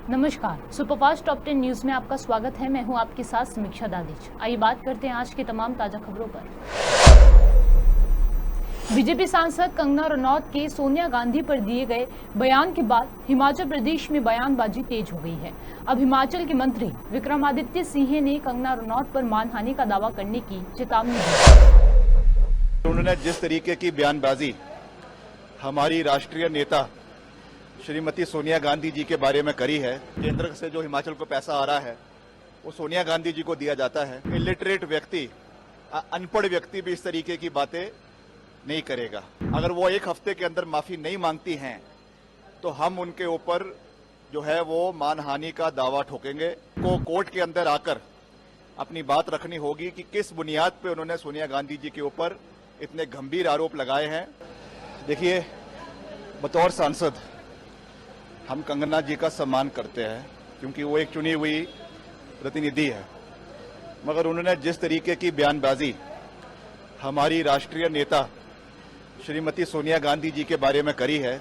नमस्कार, superfast top 10 news में आपका स्वागत है। मैं हूं आपके साथ समीक्षा दादिच। आइए बात करते हैं आज की तमाम ताजा खबरों पर। बीजेपी सांसद कंगना रनौत के सोनिया गांधी पर दिए गए बयान के बाद हिमाचल प्रदेश में बयानबाजी तेज हो गई है। अब हिमाचल के मंत्री विक्रमादित्य सिंह ने कंगना रनौत पर मानहानि का दावा करने की चेतावनी दी। उन्होंने जिस तरीके की बयानबाजी हमारी राष्ट्रीय नेता श्रीमती सोनिया गांधी जी के बारे में करी है, केंद्र से जो हिमाचल को पैसा आ रहा है वो सोनिया गांधी जी को दिया जाता है। इलिटरेट व्यक्ति, अनपढ़ व्यक्ति भी इस तरीके की बातें नहीं करेगा। अगर वो एक हफ्ते के अंदर माफी नहीं मांगती हैं तो हम उनके ऊपर जो है वो मानहानि का दावा ठोकेंगे। को कोर्ट के अंदर आकर अपनी बात रखनी होगी कि किस बुनियाद पे उन्होंने सोनिया गांधी जी के ऊपर इतने गंभीर आरोप लगाए हैं। देखिए, बतौर सांसद हम कंगना जी का सम्मान करते हैं क्योंकि वो एक चुनी हुई प्रतिनिधि है, मगर उन्होंने जिस तरीके की बयानबाजी हमारी राष्ट्रीय नेता श्रीमती सोनिया गांधी जी के बारे में करी है,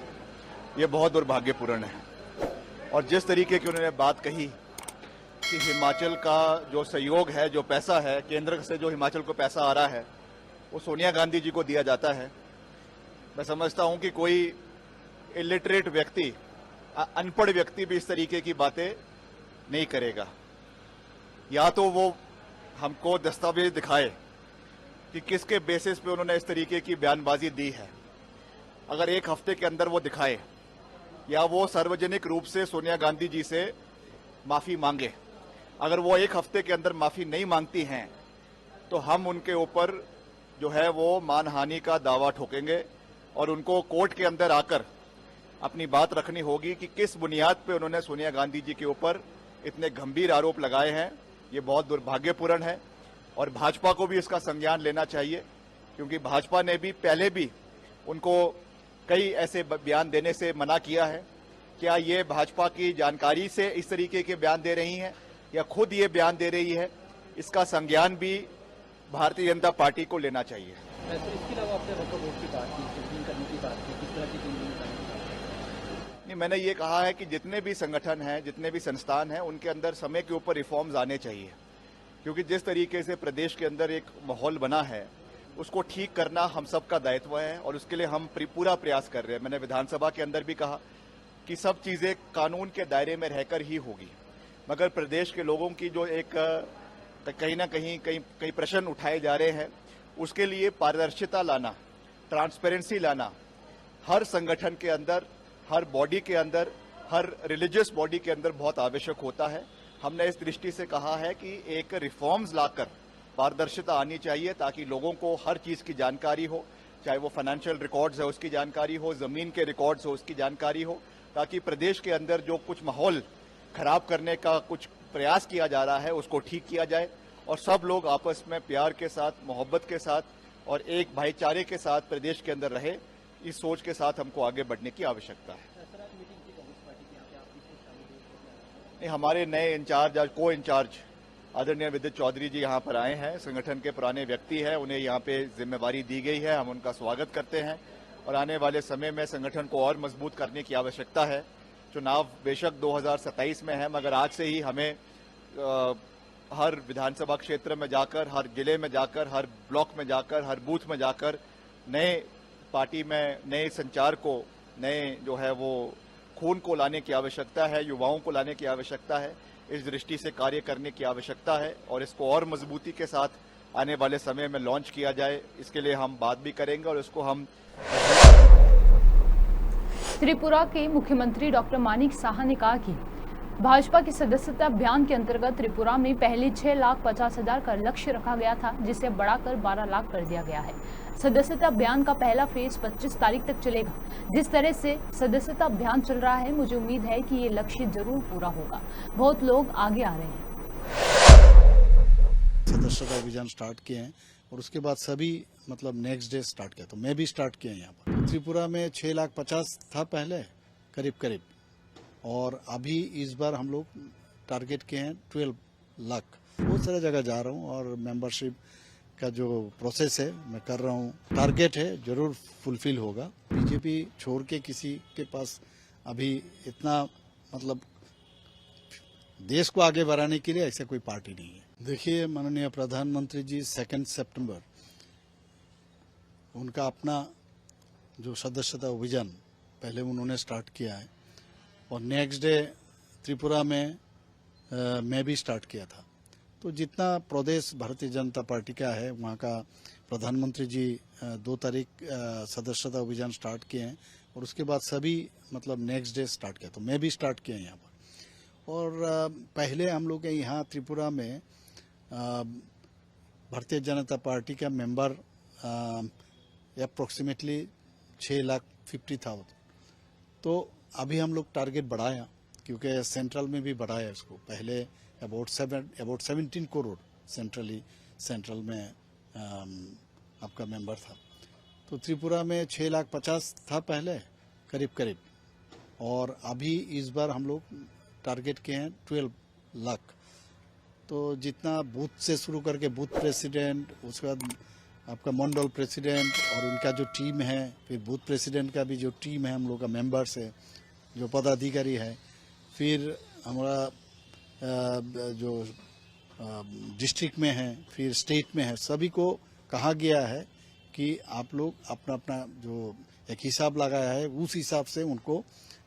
ये बहुत दुर्भाग्यपूर्ण है। और जिस तरीके की उन्होंने बात कही कि हिमाचल का जो सहयोग है, जो पैसा है, केंद्र से जो हिमाचल को पैसा आ रहा है वो सोनिया गांधी जी को दिया जाता है। मैं समझता हूं कि कोई इलिटरेट व्यक्ति, अनपढ़ व्यक्ति भी इस तरीके की बातें नहीं करेगा। या तो वो हमको दस्तावेज दिखाए कि किसके बेसिस पे उन्होंने इस तरीके की बयानबाजी दी है। अगर एक हफ्ते के अंदर वो दिखाए, या वो सार्वजनिक रूप से सोनिया गांधी जी से माफी मांगे। अगर वो एक हफ्ते के अंदर माफी नहीं मांगती हैं तो हम उनके ऊपर जो है वो मानहानि का दावा ठोकेंगे और उनको कोर्ट के अंदर आकर अपनी बात रखनी होगी कि किस बुनियाद पे उन्होंने सोनिया गांधी जी के ऊपर इतने गंभीर आरोप लगाए हैं। ये बहुत दुर्भाग्यपूर्ण है और भाजपा को भी इसका संज्ञान लेना चाहिए, क्योंकि भाजपा ने भी पहले भी उनको कई ऐसे बयान देने से मना किया है। क्या ये भाजपा की जानकारी से इस तरीके के बयान दे रही हैं या खुद ये बयान दे रही है? इसका संज्ञान भी भारतीय जनता पार्टी को लेना चाहिए। इसके अलावा आपने वक्फ बोर्ड की बात की, चेंजिंग करने की बात की, किस तरह की चेंजिंग करने की बात की? नहीं, मैंने ये कहा है कि जितने भी संगठन हैं, जितने भी संस्थान हैं, उनके अंदर समय के ऊपर रिफॉर्म्स आने चाहिए, क्योंकि जिस तरीके से प्रदेश के अंदर एक माहौल बना है उसको ठीक करना हम सबका दायित्व है और उसके लिए हम पूरा प्रयास कर रहे हैं। मैंने विधानसभा के अंदर भी कहा कि सब चीजें कानून के दायरे में रहकर ही होगी, मगर प्रदेश के लोगों की जो एक कहीं ना कहीं प्रश्न उठाए जा रहे हैं, उसके लिए पारदर्शिता लाना, ट्रांसपेरेंसी लाना हर संगठन के अंदर, हर बॉडी के अंदर, हर रिलीजियस बॉडी के अंदर बहुत आवश्यक होता है। हमने इस दृष्टि से कहा है कि एक रिफॉर्म्स लाकर पारदर्शिता आनी चाहिए ताकि लोगों को हर चीज की जानकारी हो, चाहे वो फाइनेंशियल रिकॉर्ड्स है उसकी जानकारी हो, जमीन के रिकॉर्ड्स हो उसकी जानकारी हो, ताकि प्रदेश के अंदर जो कुछ माहौल खराब करने का कुछ प्रयास किया जा रहा है उसको ठीक किया जाए और सब लोग आपस में प्यार के साथ, मोहब्बत के साथ और एक भाईचारे के साथ प्रदेश के अंदर रहे। इस सोच के साथ हमको आगे बढ़ने की आवश्यकता है। नहीं, हमारे नए इंचार्ज, आज को इंचार्ज आदरणीय विद्युत चौधरी जी यहाँ पर आए हैं। संगठन के पुराने व्यक्ति हैं, उन्हें यहाँ पे जिम्मेवारी दी गई है, हम उनका स्वागत करते हैं और आने वाले समय में संगठन को और मजबूत करने की आवश्यकता है। चुनाव बेशक 2027 में है, मगर आज से ही हमें हर विधानसभा क्षेत्र में जाकर, हर जिले में जाकर, हर ब्लॉक में जाकर, हर बूथ में जाकर नए पार्टी में नए संचार को, नए जो है वो खून को लाने की आवश्यकता है, युवाओं को लाने की आवश्यकता है। इस दृष्टि से कार्य करने की आवश्यकता है और इसको और मजबूती के साथ आने वाले समय में लॉन्च किया जाए, इसके लिए हम बात भी करेंगे और इसको हम। त्रिपुरा के मुख्यमंत्री डॉक्टर मानिक साहा ने कहा कि भाजपा की सदस्यता अभियान के अंतर्गत त्रिपुरा में पहले 6,50,000 का लक्ष्य रखा गया था, जिसे बढ़ाकर 12 लाख कर दिया गया है। सदस्यता अभियान का पहला फेज 25 तारीख तक चलेगा। जिस तरह से सदस्यता अभियान चल रहा है, मुझे उम्मीद है कि ये लक्ष्य जरूर पूरा होगा। बहुत लोग आगे आ रहे हैं। सदस्यता अभियान स्टार्ट किए हैं और उसके बाद सभी नेक्स्ट डे स्टार्ट किया, तो मैं भी स्टार्ट किया यहाँ पर। त्रिपुरा में 6,50,000 था पहले करीब, और अभी इस बार हम लोग टारगेट किए हैं 12 लाख। बहुत सारे जगह जा रहा हूँ और मेंबरशिप का जो प्रोसेस है मैं कर रहा हूँ। टारगेट है, जरूर फुलफिल होगा। बीजेपी छोड़ के किसी के पास अभी इतना देश को आगे बढ़ाने के लिए ऐसा कोई पार्टी नहीं है। देखिए माननीय प्रधानमंत्री जी 2 सितंबर उनका अपना जो सदस्यता अभियान पहले उन्होंने स्टार्ट किया है और नेक्स्ट डे त्रिपुरा में मैं भी स्टार्ट किया था। तो जितना प्रदेश भारतीय जनता पार्टी का है वहाँ का प्रधानमंत्री जी 2 तारीख सदस्यता अभियान स्टार्ट किए हैं और उसके बाद सभी मतलब नेक्स्ट डे स्टार्ट किया। तो मैं भी स्टार्ट किया यहाँ पर। और पहले हम लोग के यहाँ त्रिपुरा में भारतीय जनता पार्टी का मेंबर अप्रोक्सीमेटली 6,50,000। तो अभी हम लोग टारगेट बढ़ाया क्योंकि सेंट्रल में भी बढ़ाया इसको। पहले अबाउट 17 करोड़ सेंट्रल में आपका मेंबर था। तो त्रिपुरा में 6,50,000 था पहले करीब और अभी इस बार हम लोग टारगेट किए हैं 12 लाख। तो जितना बूथ से शुरू करके बूथ प्रेसिडेंट, उसके बाद आपका मंडल प्रेसिडेंट और उनका जो टीम है, फिर बूथ प्रेसिडेंट का भी जो टीम है हम लोग का मेंबर्स है, जो पदाधिकारी है, फिर हमारा जो डिस्ट्रिक्ट में है, फिर स्टेट में है, सभी को कहा गया है कि आप लोग अपना अपना जो एक हिसाब लगाया है उस हिसाब से उनको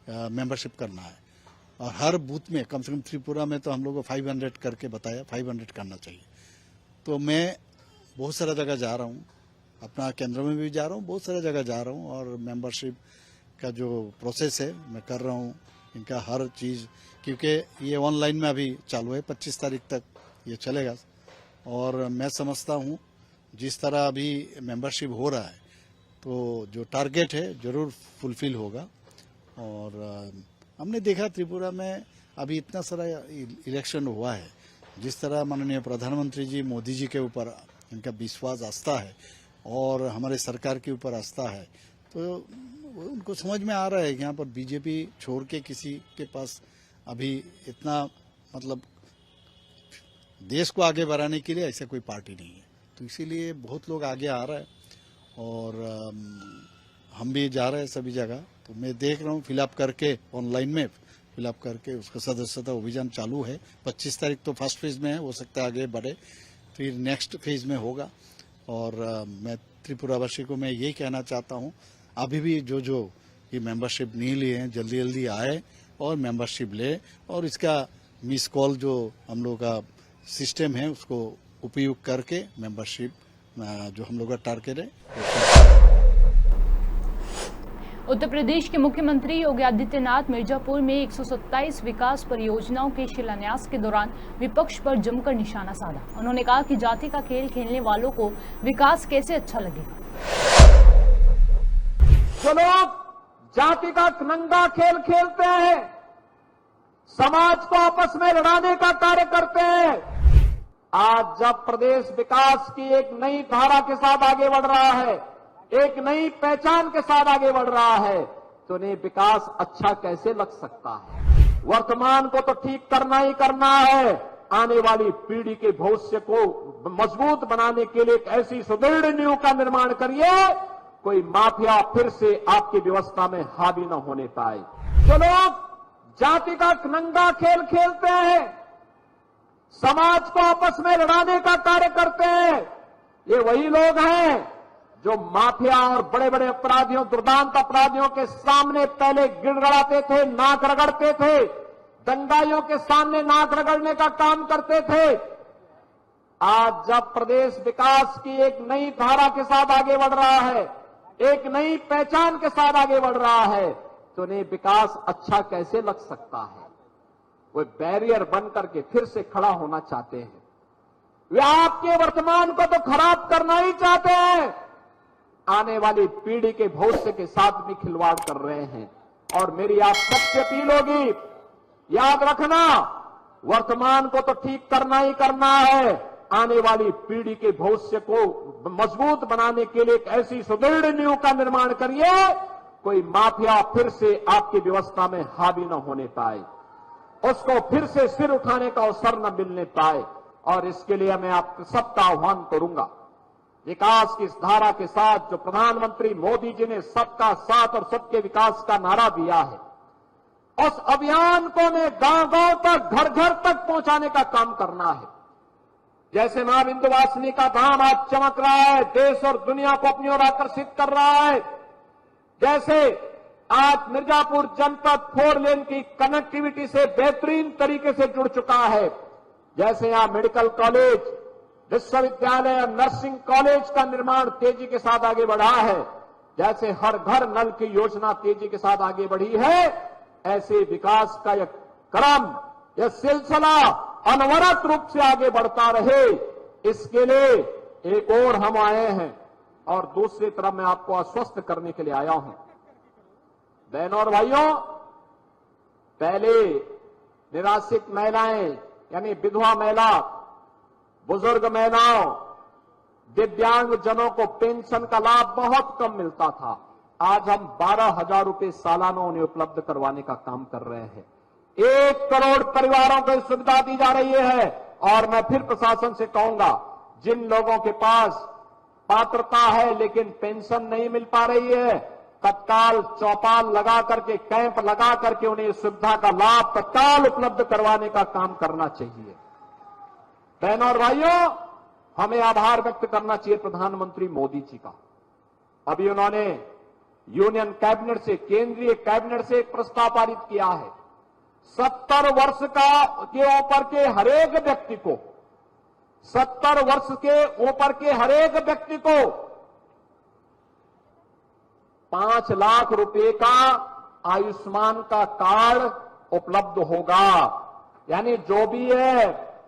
मेंबरशिप करना है। और हर बूथ में कम से कम त्रिपुरा में तो हम लोग को 500 करके बताया, 500 करना चाहिए। तो मैं बहुत सारा जगह जा रहा हूँ, अपना केंद्र में भी जा रहा हूँ, बहुत सारा जगह जा रहा हूँ और मेंबरशिप का जो प्रोसेस है मैं कर रहा हूँ इनका हर चीज़, क्योंकि ये ऑनलाइन में अभी चालू है, 25 तारीख तक ये चलेगा। और मैं समझता हूँ जिस तरह अभी मेंबरशिप हो रहा है तो जो टारगेट है ज़रूर फुलफिल होगा। और हमने देखा त्रिपुरा में अभी इतना सारा इलेक्शन हुआ है, जिस तरह माननीय प्रधानमंत्री जी मोदी जी के ऊपर इनका विश्वास आस्था है और हमारे सरकार के ऊपर आस्था है, तो उनको समझ में आ रहा है कि यहाँ पर बीजेपी छोड़ के किसी के पास अभी इतना मतलब देश को आगे बढ़ाने के लिए ऐसा कोई पार्टी नहीं है। तो इसीलिए बहुत लोग आगे आ रहा है और हम भी जा रहे हैं सभी जगह। तो मैं देख रहा हूँ फिलअप करके ऑनलाइन में फिलअप करके उसका सदस्यता अभियान चालू है। 25 तारीख तो फर्स्ट फेज में है, हो सकता है आगे बढ़े, फिर नेक्स्ट फेज में होगा। और मैं त्रिपुरावासी को मैं यही कहना चाहता हूँ, अभी भी जो ये मेंबरशिप नहीं लिए हैं जल्दी जल्दी आए और मेंबरशिप ले और इसका मिस कॉल जो हम लोग का सिस्टम है उसको उपयोग करके मेंबरशिप जो हम लोग का टारगेट है। उत्तर प्रदेश के मुख्यमंत्री योगी आदित्यनाथ मिर्जापुर में 127 विकास परियोजनाओं के शिलान्यास के दौरान विपक्ष पर जमकर निशाना साधा। उन्होंने कहा कि जाति का खेल खेलने वालों को विकास कैसे अच्छा लगेगा। जो लोग जाति का नंगा खेल खेलते हैं, समाज को आपस में लड़ाने का कार्य करते हैं, आज जब प्रदेश विकास की एक नई धारा के साथ आगे बढ़ रहा है, एक नई पहचान के साथ आगे बढ़ रहा है, तो उन्हें विकास अच्छा कैसे लग सकता है। वर्तमान को तो ठीक करना ही करना है, आने वाली पीढ़ी के भविष्य को मजबूत बनाने के लिए एक ऐसी सुदृढ़ नींव का निर्माण करिए, कोई माफिया फिर से आपकी व्यवस्था में हावी न होने पाए। जो लोग जाति का नंगा खेल खेलते हैं, समाज को आपस में लड़ाने का कार्य करते हैं, ये वही लोग हैं जो माफिया और बड़े बड़े अपराधियों, दुर्दांत अपराधियों के सामने पहले गिड़गड़ाते थे, नाक रगड़ते थे, दंगाइयों के सामने नाक रगड़ने का काम करते थे। आज जब प्रदेश विकास की एक नई धारा के साथ आगे बढ़ रहा है, एक नई पहचान के साथ आगे बढ़ रहा है, तो उन्हें विकास अच्छा कैसे लग सकता है। वे बैरियर बन करके फिर से खड़ा होना चाहते हैं, वे आपके वर्तमान को तो खराब करना ही चाहते हैं, आने वाली पीढ़ी के भविष्य के साथ भी खिलवाड़ कर रहे हैं। और मेरी आप सबसे अपील होगी, याद रखना, वर्तमान को तो ठीक करना ही करना है, आने वाली पीढ़ी के भविष्य को मजबूत बनाने के लिए एक ऐसी सुदृढ़ नींव का निर्माण करिए, कोई माफिया फिर से आपकी व्यवस्था में हावी न होने पाए, उसको फिर से सिर उठाने का अवसर न मिलने पाए। और इसके लिए मैं आप सबका आह्वान करूंगा, विकास की इस धारा के साथ जो प्रधानमंत्री मोदी जी ने सबका साथ और सबके विकास का नारा दिया है, उस अभियान को हमें गांव-गांव तक, घर-घर तक पहुंचाने का काम करना है। जैसे मां विंध्यवासिनी का धाम आज चमक रहा है, देश और दुनिया को अपनी ओर आकर्षित कर रहा है, जैसे आज मिर्जापुर जनपद 4 लेन की कनेक्टिविटी से बेहतरीन तरीके से जुड़ चुका है, जैसे यहां मेडिकल कॉलेज, विश्वविद्यालय और नर्सिंग कॉलेज का निर्माण तेजी के साथ आगे बढ़ा है, जैसे हर घर नल की योजना तेजी के साथ आगे बढ़ी है, ऐसे विकास का यह क्रम, यह सिलसिला अनवरत रूप से आगे बढ़ता रहे, इसके लिए एक और हम आए हैं और दूसरी तरफ मैं आपको आश्वस्त करने के लिए आया हूं। बहनों और भाइयों, पहले निराश्रित महिलाएं यानी विधवा महिला, बुजुर्ग महिलाओं, दिव्यांग जनों को पेंशन का लाभ बहुत कम मिलता था। आज हम 12,000 रुपए सालाना उन्हें उपलब्ध करवाने का काम कर रहे हैं। 1 करोड़ परिवारों को सुविधा दी जा रही है। और मैं फिर प्रशासन से कहूंगा, जिन लोगों के पास पात्रता है लेकिन पेंशन नहीं मिल पा रही है, तत्काल चौपाल लगा करके, कैंप लगा करके उन्हें इस सुविधा का लाभ तत्काल उपलब्ध करवाने का काम करना चाहिए। बहनों और भाइयों, हमें आभार व्यक्त करना चाहिए प्रधानमंत्री मोदी जी का। अभी उन्होंने यूनियन कैबिनेट से, केंद्रीय कैबिनेट से एक प्रस्ताव पारित किया है। 70 वर्ष के ऊपर के हरेक व्यक्ति को, 70 वर्ष के ऊपर के हरेक व्यक्ति को 5 लाख रुपए का आयुष्मान का कार्ड उपलब्ध होगा। यानी जो भी है,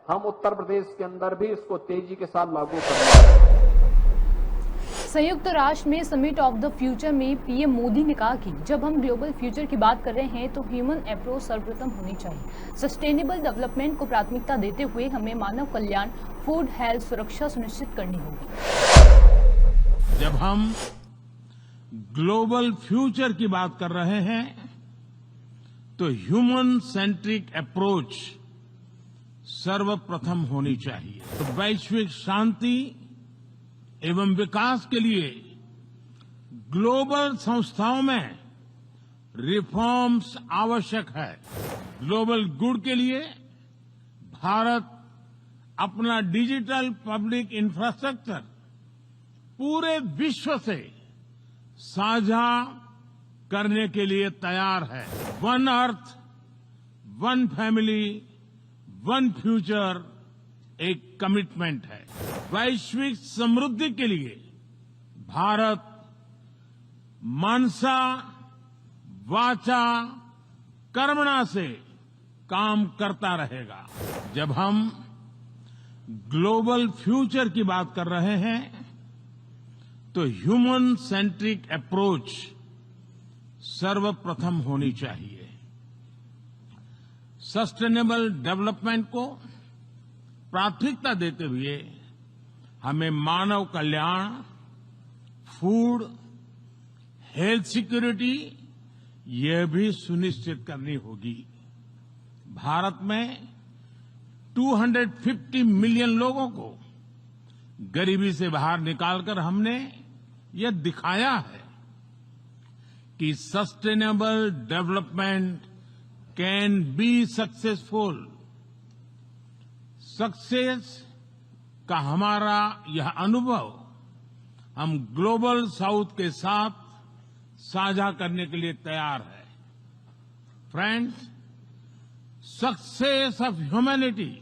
हम उत्तर प्रदेश के अंदर भी इसको तेजी के साथ लागू करेंगे। संयुक्त राष्ट्र में समिट ऑफ द फ्यूचर में पीएम मोदी ने कहा कि जब हम ग्लोबल फ्यूचर की बात कर रहे हैं तो ह्यूमन अप्रोच सर्वप्रथम होनी चाहिए। सस्टेनेबल डेवलपमेंट को प्राथमिकता देते हुए हमें मानव कल्याण, फूड, हेल्थ सुरक्षा सुनिश्चित करनी होगी। जब हम ग्लोबल फ्यूचर की बात कर रहे हैं तो ह्यूमन सेंट्रिक अप्रोच सर्वप्रथम होनी चाहिए। तो वैश्विक शांति एवं विकास के लिए ग्लोबल संस्थाओं में रिफॉर्म्स आवश्यक है। ग्लोबल गुड के लिए भारत अपना डिजिटल पब्लिक इंफ्रास्ट्रक्चर पूरे विश्व से साझा करने के लिए तैयार है। One earth, one family, one future एक कमिटमेंट है। वैश्विक समृद्धि के लिए भारत मनसा वाचा कर्मणा से काम करता रहेगा। जब हम ग्लोबल फ्यूचर की बात कर रहे हैं तो ह्यूमन सेंट्रिक अप्रोच सर्वप्रथम होनी चाहिए। सस्टेनेबल डेवलपमेंट को प्राथमिकता देते हुए हमें मानव कल्याण, फूड, हेल्थ सिक्योरिटी यह भी सुनिश्चित करनी होगी। भारत में 250 मिलियन लोगों को गरीबी से बाहर निकालकर हमने यह दिखाया है कि sustainable development can be successful. Success का हमारा यह अनुभव हम ग्लोबल साउथ के साथ साझा करने के लिए तैयार है। Friends, success of humanity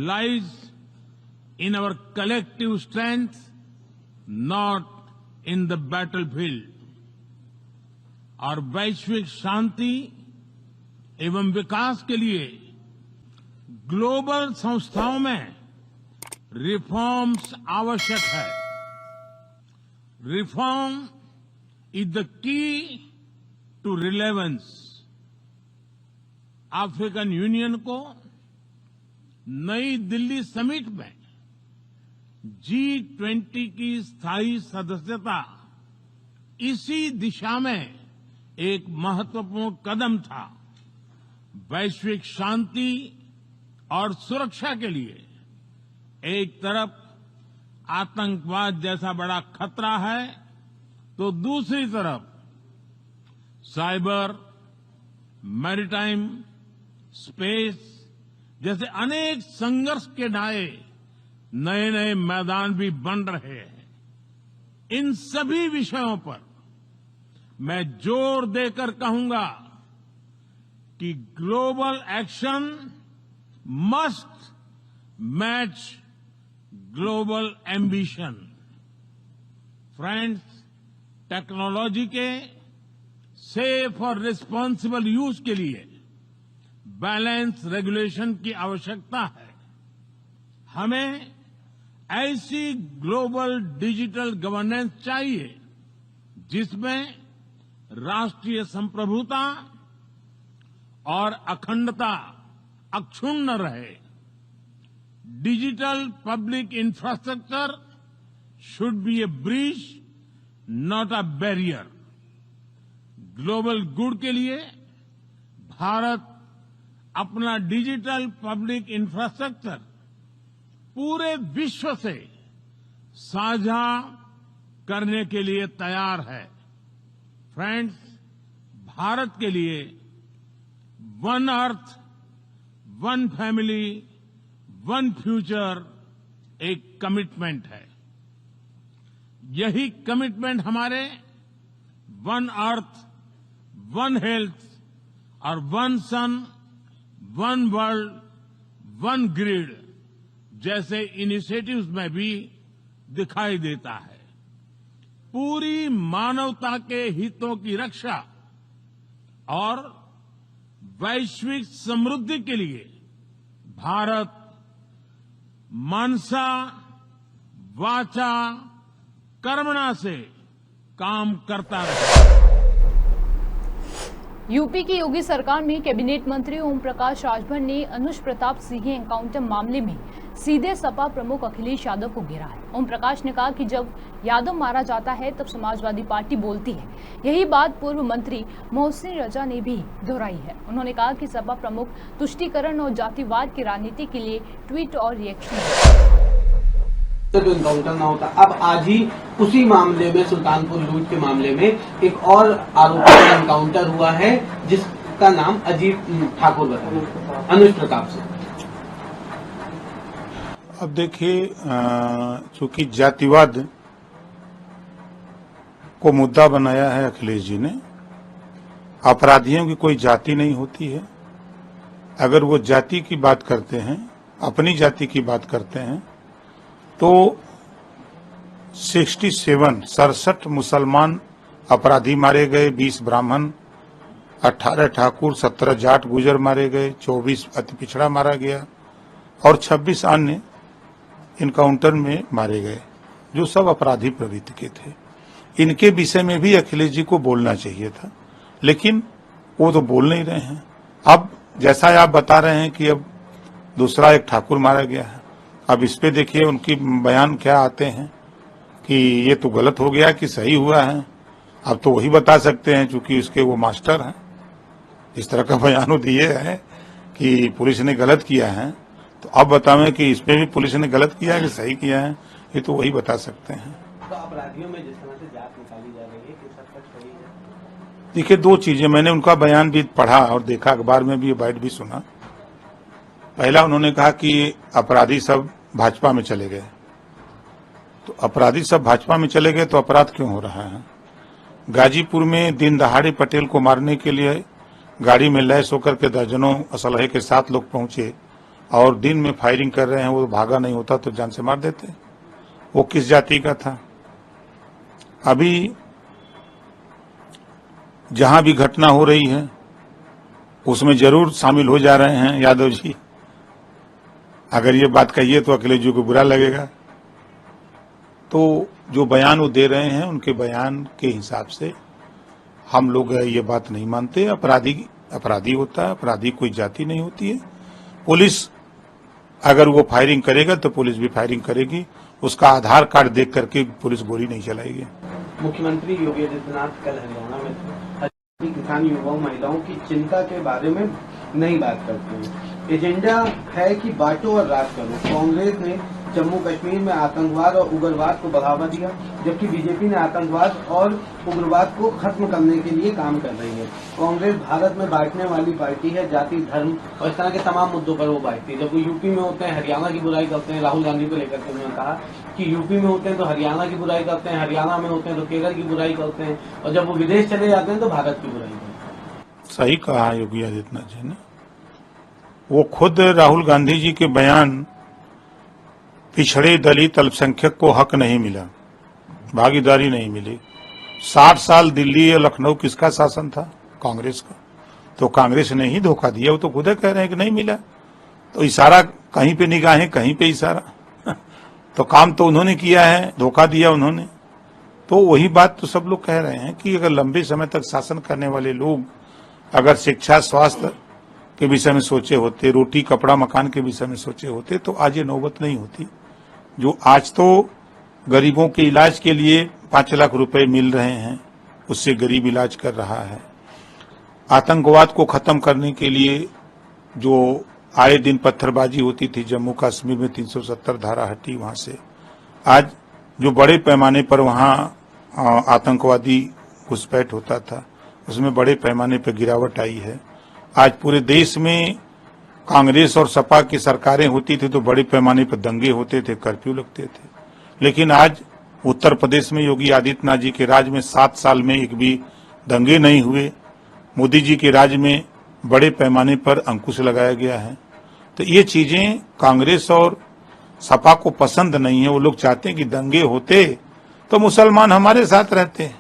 lies in our collective strength, not in the battlefield. और वैश्विक शांति एवं विकास के लिए ग्लोबल संस्थाओं में रिफॉर्म्स आवश्यक है। Reform is the key to relevance. African Union को नई दिल्ली समिट में G20 की स्थायी सदस्यता इसी दिशा में एक महत्वपूर्ण कदम था। वैश्विक शांति और सुरक्षा के लिए एक तरफ आतंकवाद जैसा बड़ा खतरा है तो दूसरी तरफ साइबर, मैरीटाइम, स्पेस जैसे अनेक संघर्ष के नए नए मैदान भी बन रहे हैं। इन सभी विषयों पर मैं जोर देकर कहूंगा कि global action must match global ambition. Friends, technology के सेफ और रिस्पॉन्सिबल यूज के लिए बैलेंस रेगुलेशन की आवश्यकता है। हमें ऐसी ग्लोबल डिजिटल गवर्नेंस चाहिए जिसमें राष्ट्रीय संप्रभुता और अखंडता अक्षुण्ण रहे। Digital public infrastructure should be A bridge, not a barrier. Global good के लिए भारत अपना डिजिटल पब्लिक इंफ्रास्ट्रक्चर पूरे विश्व से साझा करने के लिए तैयार है। फ्रेंड्स, भारत के लिए one earth, one family, one future एक कमिटमेंट है। यही कमिटमेंट हमारे वन अर्थ, वन हेल्थ और वन सन, वन वर्ल्ड, वन ग्रिड जैसे इनिशिएटिव्स में भी दिखाई देता है। पूरी मानवता के हितों की रक्षा और वैश्विक समृद्धि के लिए भारत मनसा वाचा कर्मणा से काम करता रहे। यूपी की योगी सरकार में कैबिनेट मंत्री ओम प्रकाश राजभर ने अनुज प्रताप सिंह एनकाउंटर मामले में सीधे सपा प्रमुख अखिलेश यादव को घेरा है। ओम प्रकाश ने कहा कि जब यादव मारा जाता है तब समाजवादी पार्टी बोलती है। यही बात पूर्व मंत्री मोहसिन रजा ने भी दोहराई है। उन्होंने कहा कि सपा प्रमुख तुष्टीकरण और जातिवाद की राजनीति के लिए ट्वीट और रिएक्शन तो इनकाउंटर ना होता। अब आज ही उसी मामले में, सुल्तानपुर लूट के मामले में एक और आरोपी का इनकाउंटर हुआ है जिसका नाम अजीत ठाकुर बताया, अनुज प्रताप से। अब देखिए, चूंकि जातिवाद को मुद्दा बनाया है अखिलेश जी ने, अपराधियों की कोई जाति नहीं होती है। अगर वो जाति की बात करते हैं, अपनी जाति की बात करते हैं, तो 67 मुसलमान अपराधी मारे गए, 20 ब्राह्मण, 18 ठाकुर, 17 जाट गुजर मारे गए, 24 अति पिछड़ा मारा गया और 26 अन्य इनकाउंटर में मारे गए, जो सब अपराधी प्रवृत्ति के थे। इनके विषय में भी अखिलेश जी को बोलना चाहिए था, लेकिन वो तो बोल नहीं रहे हैं। अब जैसा आप बता रहे हैं कि अब दूसरा एक ठाकुर मारा गया है, अब इस पे देखिए उनकी बयान क्या आते हैं कि ये तो गलत हो गया कि सही हुआ है। अब तो वही बता सकते हैं, चूंकि उसके वो मास्टर हैं। इस तरह का बयान दिए है कि पुलिस ने गलत किया है, तो अब बतावें कि इसमें भी पुलिस ने गलत किया है कि सही किया है, ये तो वही बता सकते हैं। तो अपराधियों में जिस तरह से जात निकाली जा रही है, किस हद तक सही है? देखिए, दो चीजें, मैंने उनका बयान भी पढ़ा और देखा, अखबार में भी ये बाइट भी सुना। पहला उन्होंने कहा कि अपराधी सब भाजपा में चले गए, तो अपराधी सब भाजपा में चले गए तो अपराध क्यों हो रहा है? गाजीपुर में दिन दहाड़े पटेल को मारने के लिए गाड़ी में लैस होकर के दर्जनों असलहे के साथ लोग पहुंचे और दिन में फायरिंग कर रहे हैं, वो भागा नहीं होता तो जान से मार देते। वो किस जाति का था? अभी जहां भी घटना हो रही है उसमें जरूर शामिल हो जा रहे हैं यादव जी। अगर ये बात कहिए तो अखिलेश जी को बुरा लगेगा। तो जो बयान वो दे रहे हैं, उनके बयान के हिसाब से हम लोग ये बात नहीं मानते। अपराधी होता है, अपराधी कोई जाति नहीं होती है। पुलिस अगर वो फायरिंग करेगा तो पुलिस भी फायरिंग करेगी, उसका आधार कार्ड देख करके पुलिस गोली नहीं चलाएगी। मुख्यमंत्री योगी आदित्यनाथ कल हरियाणा में किसान युवाओं महिलाओं की चिंता के बारे में नहीं बात करते हैं। एजेंडा है कि बांटो और राज करो। कांग्रेस ने जम्मू कश्मीर में आतंकवाद और उग्रवाद को बढ़ावा दिया, जबकि बीजेपी ने आतंकवाद और उग्रवाद को खत्म करने के लिए काम कर रही है। कांग्रेस भारत में बांटने वाली पार्टी है, जाति धर्म और इस तरह के तमाम मुद्दों पर वो बांटती है। जब वो यूपी में होते हैं हरियाणा की बुराई करते हैं, राहुल गांधी को लेकर के उन्होंने कहा कि यूपी में होते हैं तो हरियाणा की बुराई करते हैं, हरियाणा में होते हैं तो केरल की बुराई करते हैं, और जब वो विदेश चले जाते हैं तो भारत की बुराई करते हैं। सही कहा योगी आदित्यनाथ जी ने। वो खुद राहुल गांधी जी के बयान पिछड़े दलित अल्पसंख्यक को हक नहीं मिला, भागीदारी नहीं मिली। 60 साल दिल्ली या लखनऊ किसका शासन था? कांग्रेस का। तो कांग्रेस ने ही धोखा दिया, वो तो खुद कह रहे हैं कि नहीं मिला। तो इशारा कहीं पे निगाहें कहीं पे इशारा तो काम तो उन्होंने किया है, धोखा दिया उन्होंने। तो वही बात तो सब लोग कह रहे हैं कि अगर लंबे समय तक शासन करने वाले लोग अगर शिक्षा स्वास्थ्य के विषय में सोचे होते, रोटी कपड़ा मकान के विषय में सोचे होते, तो आज ये नौबत नहीं होती। जो आज तो गरीबों के इलाज के लिए 5 लाख रुपए मिल रहे हैं, उससे गरीब इलाज कर रहा है। आतंकवाद को खत्म करने के लिए जो आए दिन पत्थरबाजी होती थी, जम्मू कश्मीर में 370 धारा हटी वहां से, आज जो बड़े पैमाने पर वहां आतंकवादी घुसपैठ होता था, उसमें बड़े पैमाने पर गिरावट आई है। आज पूरे देश में कांग्रेस और सपा की सरकारें होती थी तो बड़े पैमाने पर दंगे होते थे, कर्फ्यू लगते थे। लेकिन आज उत्तर प्रदेश में योगी आदित्यनाथ जी के राज में 7 साल में एक भी दंगे नहीं हुए। मोदी जी के राज में बड़े पैमाने पर अंकुश लगाया गया है। तो ये चीजें कांग्रेस और सपा को पसंद नहीं है। वो लोग चाहते हैं कि दंगे होते तो मुसलमान हमारे साथ रहते,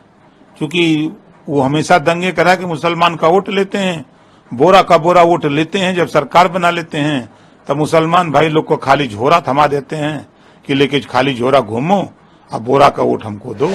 क्योंकि वो हमेशा दंगे करा के मुसलमान का वोट लेते हैं, बोरा का बोरा वोट लेते हैं। जब सरकार बना लेते हैं तब मुसलमान भाई लोग को खाली झोरा थमा देते हैं कि लेके खाली झोरा घूमो, अब बोरा का वोट हमको दो।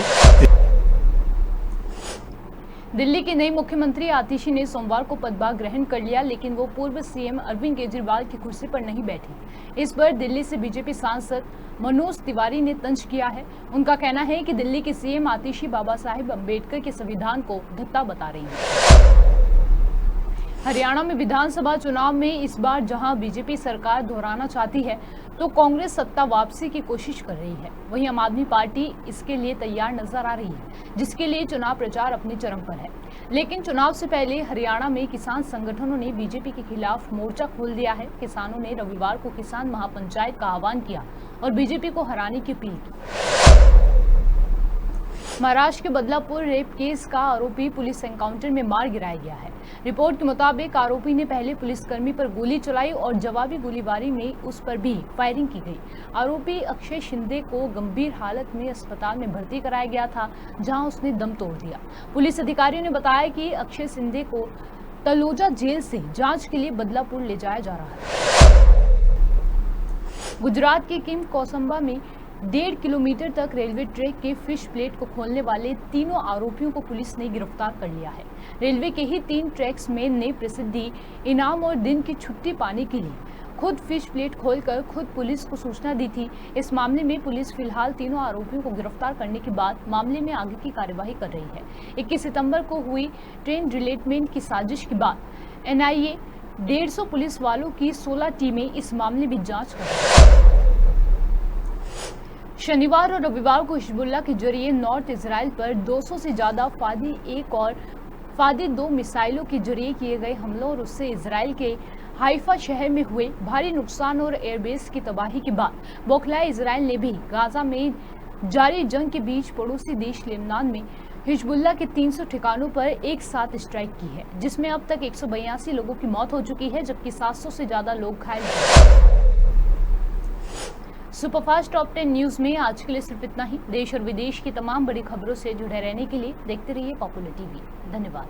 दिल्ली की नई मुख्यमंत्री आतिशी ने सोमवार को पदभार ग्रहण कर लिया, लेकिन वो पूर्व सीएम अरविंद केजरीवाल की कुर्सी पर नहीं बैठी। इस पर दिल्ली से बीजेपी सांसद मनोज तिवारी ने तंज किया है। उनका कहना है कि दिल्ली के सीएम आतिशी बाबा साहेब अम्बेडकर के संविधान को धत्ता बता रही है। हरियाणा में विधानसभा चुनाव में इस बार जहां बीजेपी सरकार दोहराना चाहती है तो कांग्रेस सत्ता वापसी की कोशिश कर रही है। वहीं आम आदमी पार्टी इसके लिए तैयार नजर आ रही है, जिसके लिए चुनाव प्रचार अपने चरम पर है। लेकिन चुनाव से पहले हरियाणा में किसान संगठनों ने बीजेपी के खिलाफ मोर्चा खोल दिया है। किसानों ने रविवार को किसान महापंचायत का आह्वान किया और बीजेपी को हराने की अपील की। महाराष्ट्र के बदलापुर रेप केस का आरोपी पुलिस एनकाउंटर में मार गिराया गया है। रिपोर्ट के मुताबिक आरोपी ने पहले पुलिसकर्मी पर गोली चलाई और जवाबी गोलीबारी में उस पर भी फायरिंग की गई। आरोपी अक्षय शिंदे को गंभीर हालत में अस्पताल में भर्ती कराया गया था, जहां उसने दम तोड़ दिया। पुलिस अधिकारियों ने बताया कि अक्षय शिंदे को तलोजा जेल से जांच के लिए बदलापुर ले जाया जा रहा है। गुजरात के किम कोसंबा में 1.5 किलोमीटर तक रेलवे ट्रैक के फिश प्लेट को खोलने वाले तीनों आरोपियों को पुलिस ने गिरफ्तार कर लिया है। रेलवे के ही 3 ट्रैक्समैन ने प्रसिद्धि, इनाम और दिन की छुट्टी पाने के लिए खुद फिश प्लेट खोलकर खुद पुलिस को सूचना दी थी। इस मामले में पुलिस फिलहाल तीनों आरोपियों को गिरफ्तार करने के बाद मामले में आगे की कार्यवाही कर रही है। 21 सितंबर को हुई ट्रेन डिलेटमेंट की साजिश के बाद एनआईए 150 पुलिस वालों की 16 टीमें इस मामले में जांच कर रही है। शनिवार और रविवार को हिजबुल्लाह के जरिए नॉर्थ इजराइल पर 200 से ज्यादा फादी 1 और फादी 2 मिसाइलों के जरिए किए गए हमलों और उससे इजराइल के हाइफा शहर में हुए भारी नुकसान और एयरबेस की तबाही के बाद बौखलाए इजराइल ने भी गाजा में जारी जंग के बीच पड़ोसी देश लेबनान में हिजबुल्लाह के 300 ठिकानों पर एक साथ स्ट्राइक की है, जिसमें अब तक 182 लोगों की मौत हो चुकी है, जबकि 700 से ज्यादा लोग घायल हैं। सुपरफास्ट टॉप 10 न्यूज में आज के लिए सिर्फ इतना ही। देश और विदेश की तमाम बड़ी खबरों से जुड़े रहने के लिए देखते रहिए पॉपुलर टीवी। धन्यवाद।